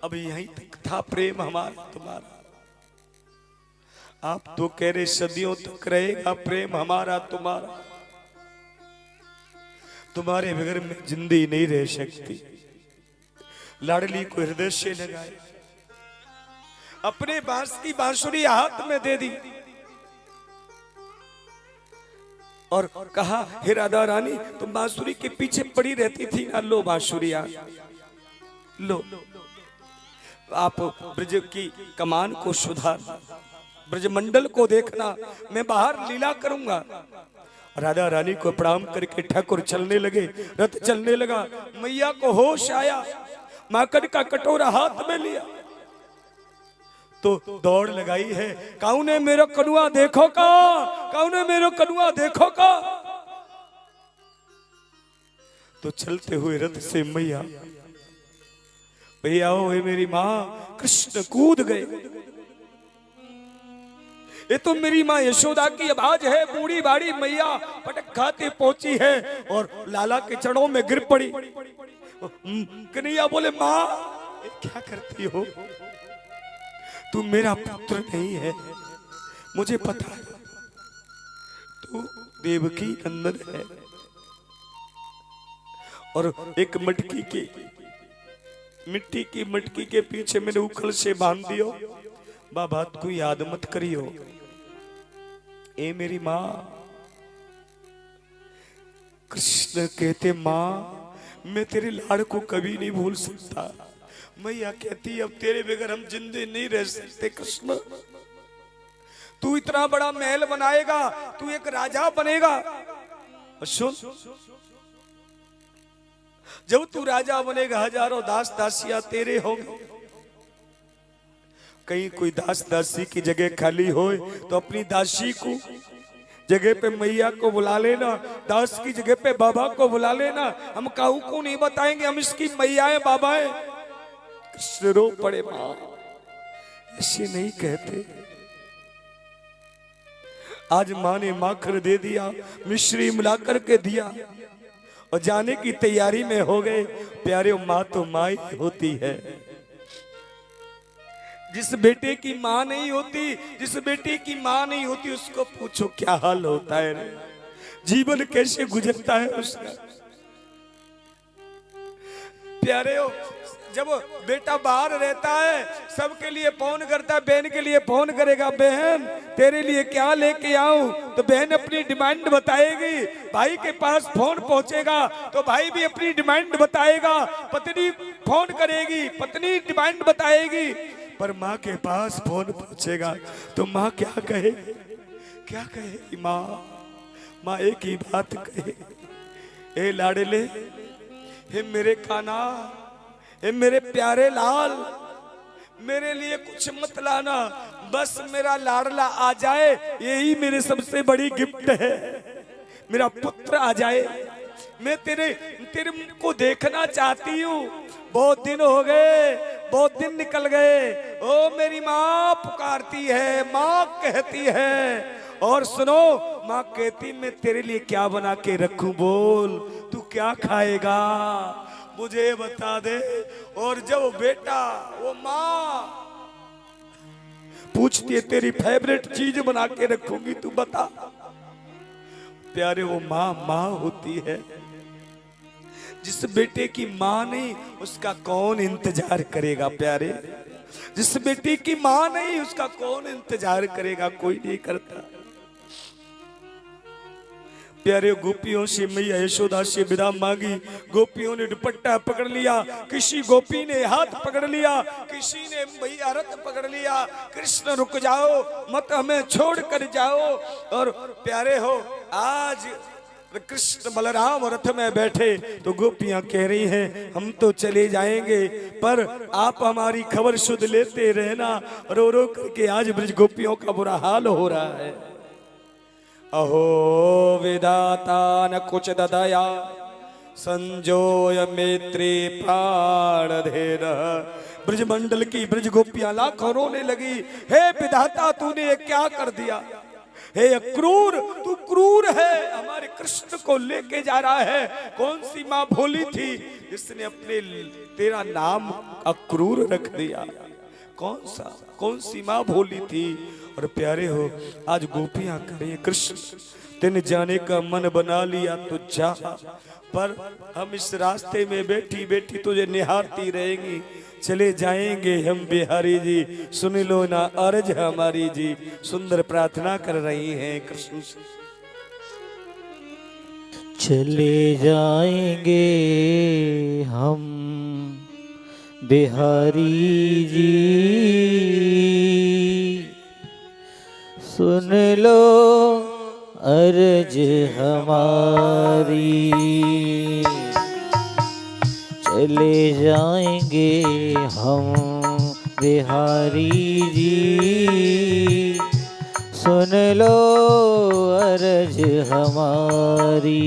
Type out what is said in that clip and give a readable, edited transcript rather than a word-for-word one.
अब यहीं तक था प्रेम हमारा तुम्हारा। आप तो कह रहे सदियों तक रहेगा प्रेम हमारा तुम्हारा। तुम्हारे बगैर में जिंदगी नहीं रह सकती। लाडली को हृदय से लगाए, अपने बांस की बांसुरी हाथ में दे दी और कहा, हे राधा रानी तुम बांसुरी के पीछे पड़ी रहती थी ना, लो बांसुरी लो। आप ब्रज की कमान को सुधार, ब्रजमंडल को देखना, मैं बाहर लीला करूंगा। राधा रानी को प्रणाम करके ठाकुर चलने लगे, रथ चलने लगा। मैया को होश आया, माकड़ का कटोरा हाथ में लिया तो दौड़ लगाई है, कौने मेरो कनुआ देखो का, कौने मेरो कनुआ देखो का। तो चलते हुए रथ से मैया, भैया हो मेरी माँ, कृष्ण कूद गए। ये तो मेरी माँ यशोदा की आवाज है। बूढ़ी बाड़ी मैया पटक खाते पहुंची है और लाला के चरणों में गिर पड़ी। कन्हैया बोले, माँ क्या करती हो, तू मेरा पुत्र नहीं है, मुझे पता है, तू देवकी नंदन है। और एक मटकी की मिट्टी की मटकी के पीछे मैंने उखल से बांध दियो, बाबा को याद मत करियो। ए मेरी माँ। कृष्ण कहते, माँ मैं तेरे लाड़ को कभी नहीं भूल सकता। मैया कहती, अब तेरे बगैर हम जिंदे नहीं रह सकते। कृष्ण तू इतना बड़ा महल बनाएगा, तू एक राजा बनेगा। सुन, जब तू राजा बनेगा हजारों दास दासियां तेरे होंगे। कहीं कोई दास दासी की जगह खाली हो तो अपनी दासी को जगह पे मैया को बुला लेना, दास की जगह पे बाबा को बुला लेना। हम काहू को नहीं बताएंगे हम इसकी मैया है, बाबा है। कृष्ण रो पड़े, मां ऐसे नहीं कहते। आज मां ने माखन दे दिया, मिश्री मिलाकर के दिया और जाने की तैयारी में हो गए। प्यारे, मां तो मां ही होती है। जिस बेटे की मां नहीं होती, जिस बेटे की मां नहीं होती, उसको पूछो क्या हाल होता है रे, जीवन कैसे गुजरता है उसका। प्यारे हो, जब बेटा बाहर रहता है सबके लिए फोन करता है, बहन के लिए फोन करेगा, बहन तेरे लिए क्या लेके आऊं, तो बहन अपनी डिमांड बताएगी। भाई के पास फोन पहुंचेगा तो भाई भी अपनी डिमांड बताएगा। पत्नी फोन करेगी, पत्नी डिमांड बताएगी। पर माँ के पास फोन पहुंचेगा तो माँ क्या कहे, क्या कहेगी माँ? माँ एक ही बात कहे, ए लाडले, हे मेरे काना, हे मेरे प्यारे लाल, मेरे लिए कुछ मत लाना, बस मेरा लाडला आ जाए, यही मेरे सबसे बड़ी गिफ्ट है। मेरा पुत्र आ जाए, मैं तेरे को देखना चाहती हूँ। बहुत दिन हो गए, बहुत दिन निकल गए। ओ मेरी माँ पुकारती है, माँ कहती है। और सुनो, माँ कहती, मैं तेरे लिए क्या बना के रखूं, बोल तू क्या खाएगा, मुझे बता दे। और जब बेटा, वो माँ पूछती है, तेरी फेवरेट चीज बना के रखूंगी, तू बता। प्यारे, वो माँ माँ होती है। जिस बेटे की माँ नहीं, उसका कौन इंतजार करेगा प्यारे? जिस बेटे की माँ नहीं, उसका कौन इंतजार करेगा? कोई नहीं करता। प्यारे, गोपियों से मैया यशोदा से विदा मांगी। गोपियों ने दुपट्टा पकड़ लिया, किसी गोपी ने हाथ पकड़ लिया, किसी ने मैया रथ पकड़ लिया। कृष्ण रुक जाओ, मत हमें छोड़ कर जाओ। और प्यारे हो, आज कृष्ण बलराम रथ में बैठे तो गोपियां कह रही हैं, हम तो चले जाएंगे पर आप हमारी खबर शुद्ध लेते रहना। रो रो करके आज ब्रज गोपियों का बुरा हाल हो रहा है। अहो विधाता न कुछ ददया, संजोय मैत्री प्राण धेर। ब्रज मंडल की ब्रज गोपियां लाखों रोने लगी, हे विधाता तूने क्या कर दिया, हे अक्रूर तू क्रूर है, हमारे कृष्ण को लेके जा रहा है। कौन सी माँ भोली थी जिसने अपने तेरा नाम अक्रूर रख दिया? कौन सी माँ भोली थी? और प्यारे हो, आज गोपियां करें कृष्ण तेने जाने का मन बना लिया तो जा, पर हम इस रास्ते में बैठी बैठी तुझे निहारती रहेंगी। चले जाएंगे हम बिहारी जी, सुन लो ना अर्ज हमारी जी। सुंदर प्रार्थना कर रही हैं कृष्ण से। चले जाएंगे हम बिहारी जी, सुन लो अर्ज हमारी। चले जाएंगे हम बिहारी जी, सुन लो अर्ज हमारी।